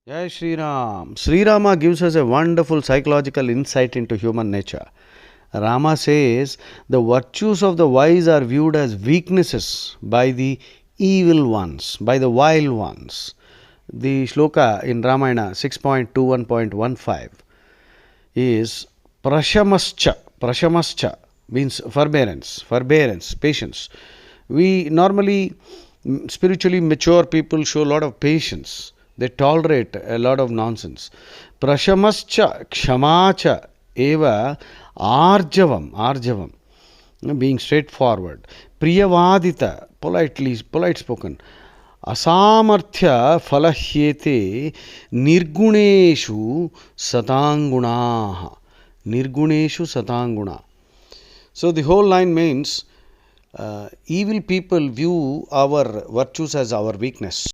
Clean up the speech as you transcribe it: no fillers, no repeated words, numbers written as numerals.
Jai Shri Ram. Sri Rama gives us a wonderful psychological insight into human nature. Rama says the virtues of the wise are viewed as weaknesses by the evil ones, by the vile ones. The shloka in Ramayana 6.21.15 is Prashamascha. Prashamascha means forbearance, patience. We normally, spiritually mature people show a lot of patience. They tolerate a lot of nonsense. Prashamascha, kshamacha, eva, arjavam, being straightforward. Priyavadita, polite spoken. Asamarthya falahyete nirguneshu satanguna. Nirguneshu satanguna. So the whole line means evil people view our virtues as our weakness.